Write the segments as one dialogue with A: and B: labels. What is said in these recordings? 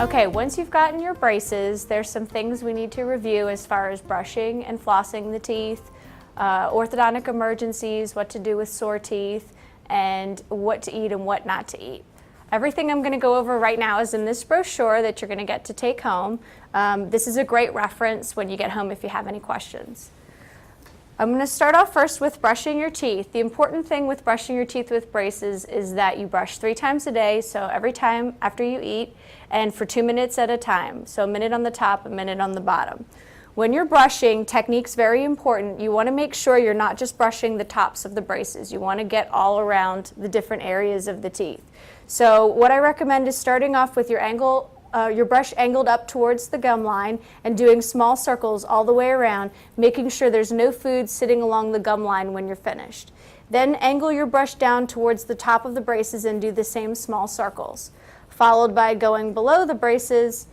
A: Okay, once you've gotten your braces, there's some things we need to review as far as brushing and flossing the teeth, orthodontic emergencies, what to do with sore teeth, and what to eat and what not to eat. Everything I'm going to go over right now is in this brochure that you're going to get to take home. This is a great reference when you get home if you have any questions. I'm going to start off first with brushing your teeth. The important thing with brushing your teeth with braces is that you brush 3 times a day, so every time after you eat, and for 2 minutes at a time. So a minute on the top, a minute on the bottom. When you're brushing, technique's very important. You want to make sure you're not just brushing the tops of the braces. You want to get all around the different areas of the teeth. So what I recommend is starting off with your brush angled up towards the gum line and doing small circles all the way around, making sure there's no food sitting along the gum line when you're finished. Then angle your brush down towards the top of the braces and do the same small circles, followed by going below the braces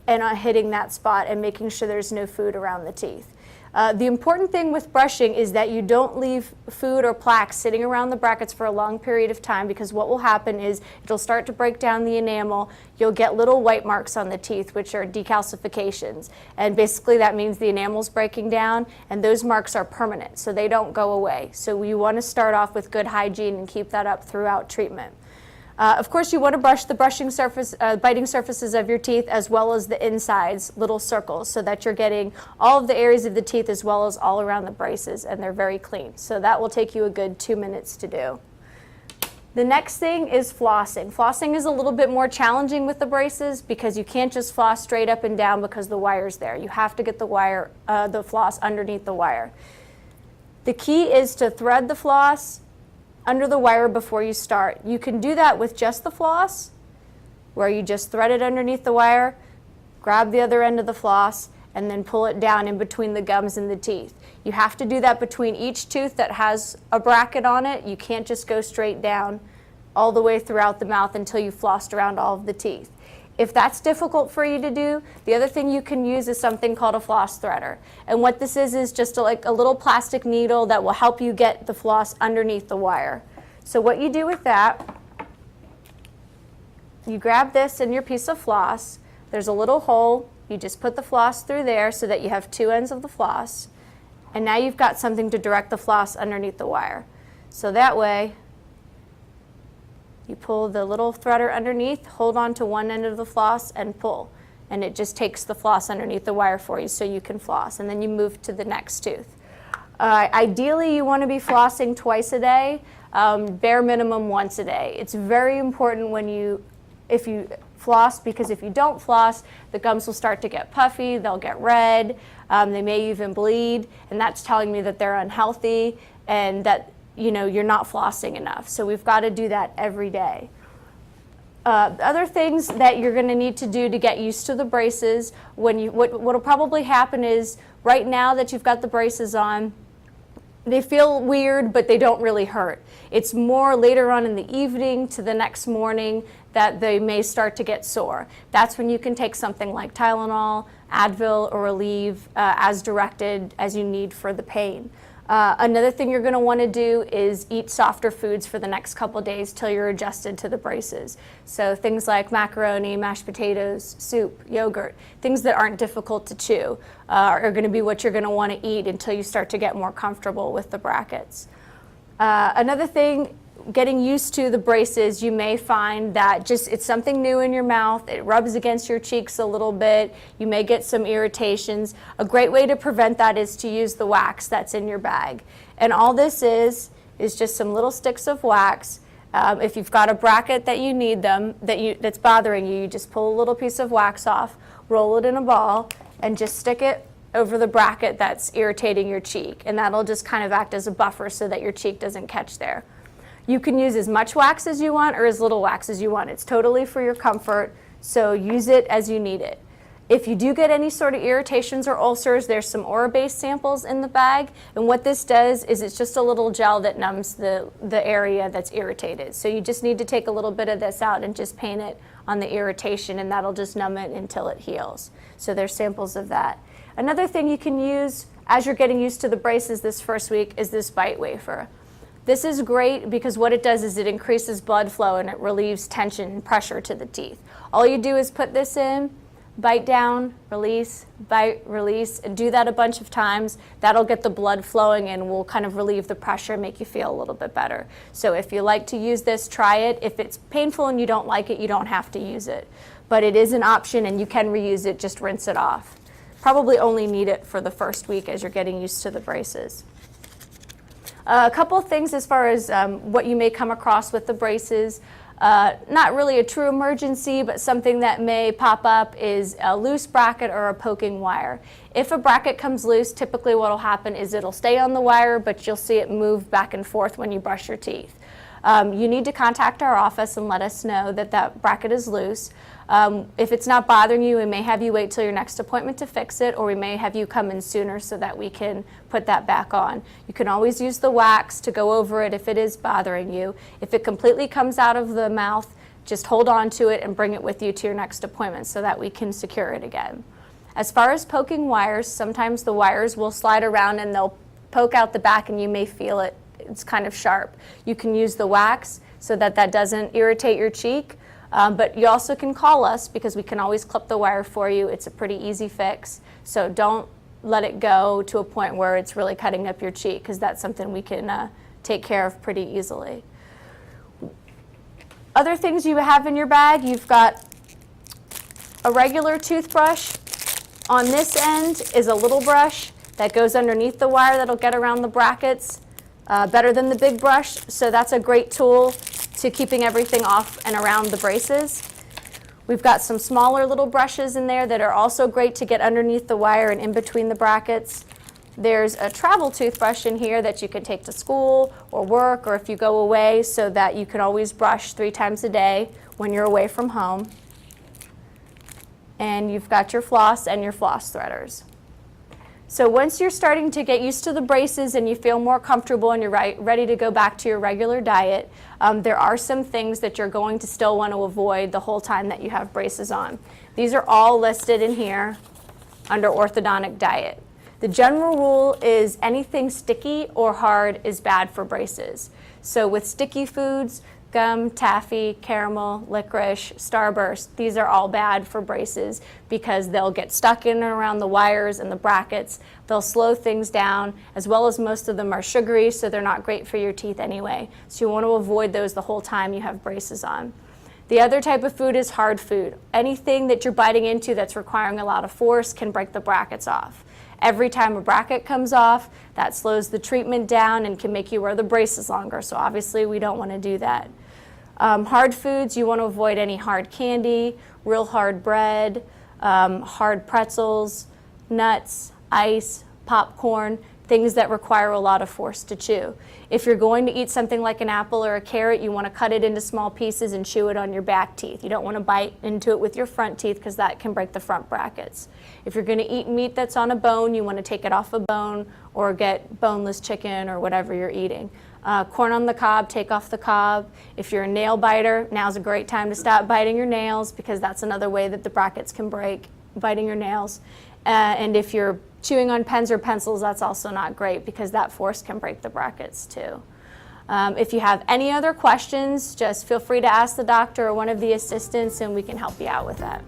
A: and hitting that spot and making sure there's no food around the teeth. The important thing with brushing is that you don't leave food or plaque sitting around the brackets for a long period of time, because what will happen is it'll start to break down the enamel. You'll get little white marks on the teeth, which are decalcifications. And basically that means the enamel's breaking down, and those marks are permanent, so they don't go away. So you want to start off with good hygiene and keep that up throughout treatment. Of course, you want to brush the biting surfaces of your teeth as well as the insides, little circles, so that you're getting all of the areas of the teeth as well as all around the braces, and they're very clean. So that will take you a good 2 minutes to do. The next thing is flossing. Flossing is a little bit more challenging with the braces because you can't just floss straight up and down because the wire's there. You have to get the floss underneath the wire. The key is to thread the floss under the wire before you start. You can do that with just the floss, where you just thread it underneath the wire, grab the other end of the floss, and then pull it down in between the gums and the teeth. You have to do that between each tooth that has a bracket on it. You can't just go straight down all the way throughout the mouth until you've flossed around all of the teeth. If that's difficult for you to do, the other thing you can use is something called a floss threader. And what this is just like a little plastic needle that will help you get the floss underneath the wire. So what you do with that, you grab this and your piece of floss. There's a little hole. You just put the floss through there so that you have 2 ends of the floss. And now you've got something to direct the floss underneath the wire. So that way, you pull the little threader underneath, hold on to one end of the floss and pull. And it just takes the floss underneath the wire for you so you can floss. And then you move to the next tooth. Ideally, you want to be flossing twice a day, bare minimum once a day. It's very important if you floss, because if you don't floss, the gums will start to get puffy, they'll get red, they may even bleed, and that's telling me that they're unhealthy and that you're not flossing enough. So we've got to do that every day. Other things that you're going to need to do to get used to the braces, what'll probably happen is right now that you've got the braces on, they feel weird, but they don't really hurt. It's more later on in the evening to the next morning that they may start to get sore. That's when you can take something like Tylenol, Advil, or Aleve as directed as you need for the pain. Another thing you're going to want to do is eat softer foods for the next couple days till you're adjusted to the braces. So things like macaroni, mashed potatoes, soup, yogurt, things that aren't difficult to chew are going to be what you're going to want to eat until you start to get more comfortable with the brackets. Another thing, getting used to the braces, you may find that it's something new in your mouth. It rubs against your cheeks a little bit. You may get some irritations. A great way to prevent that is to use the wax that's in your bag. And all this is just some little sticks of wax. If you've got a bracket that you need that's bothering you, you just pull a little piece of wax off, roll it in a ball, and just stick it over the bracket that's irritating your cheek. And that'll just kind of act as a buffer so that your cheek doesn't catch there. You can use as much wax as you want or as little wax as you want. It's totally for your comfort, so use it as you need it. If you do get any sort of irritations or ulcers, there's some ora-based samples in the bag, and what this does is it's just a little gel that numbs the area that's irritated. So you just need to take a little bit of this out and just paint it on the irritation, and that'll just numb it until it heals. So there's samples of that. Another thing you can use as you're getting used to the braces this first week is this bite wafer. This is great because what it does is it increases blood flow and it relieves tension and pressure to the teeth. All you do is put this in, bite down, release, bite, release, and do that a bunch of times. That'll get the blood flowing and will kind of relieve the pressure, make you feel a little bit better. So if you like to use this, try it. If it's painful and you don't like it, you don't have to use it. But it is an option and you can reuse it, just rinse it off. Probably only need it for the first week as you're getting used to the braces. A couple of things as far as what you may come across with the braces. Not really a true emergency, but something that may pop up is a loose bracket or a poking wire. If a bracket comes loose, typically what will happen is it'll stay on the wire, but you'll see it move back and forth when you brush your teeth. You need to contact our office and let us know that that bracket is loose. If it's not bothering you, we may have you wait till your next appointment to fix it, or we may have you come in sooner so that we can put that back on. You can always use the wax to go over it if it is bothering you. If it completely comes out of the mouth, just hold on to it and bring it with you to your next appointment so that we can secure it again. As far as poking wires, sometimes the wires will slide around and they'll poke out the back and you may feel it. It's kind of sharp. You can use the wax so that that doesn't irritate your cheek. But you also can call us because we can always clip the wire for you. It's a pretty easy fix. So don't let it go to a point where it's really cutting up your cheek, because that's something we can take care of pretty easily. Other things you have in your bag, you've got a regular toothbrush. On this end is a little brush that goes underneath the wire that'll get around the brackets, better than the big brush. So that's a great tool to keeping everything off and around the braces. We've got some smaller little brushes in there that are also great to get underneath the wire and in between the brackets. There's a travel toothbrush in here that you can take to school or work, or if you go away, so that you can always brush 3 times a day when you're away from home. And you've got your floss and your floss threaders. So once you're starting to get used to the braces and you feel more comfortable and you're ready to go back to your regular diet, there are some things that you're going to still want to avoid the whole time that you have braces on. These are all listed in here under orthodontic diet. The general rule is anything sticky or hard is bad for braces. So with sticky foods, gum, taffy, caramel, licorice, starburst, these are all bad for braces because they'll get stuck in and around the wires and the brackets. They'll slow things down, as well as most of them are sugary, so they're not great for your teeth anyway. So you want to avoid those the whole time you have braces on. The other type of food is hard food. Anything that you're biting into that's requiring a lot of force can break the brackets off. Every time a bracket comes off, that slows the treatment down and can make you wear the braces longer, so obviously we don't want to do that. Hard foods, you want to avoid any hard candy, real hard bread, hard pretzels, nuts, ice, popcorn, things that require a lot of force to chew. If you're going to eat something like an apple or a carrot, you want to cut it into small pieces and chew it on your back teeth. You don't want to bite into it with your front teeth because that can break the front brackets. If you're going to eat meat that's on a bone, you want to take it off a bone or get boneless chicken or whatever you're eating. Corn on the cob, take off the cob. If you're a nail biter, now's a great time to stop biting your nails because that's another way that the brackets can break, biting your nails. And if you're chewing on pens or pencils, that's also not great because that force can break the brackets too. If you have any other questions, just feel free to ask the doctor or one of the assistants and we can help you out with that.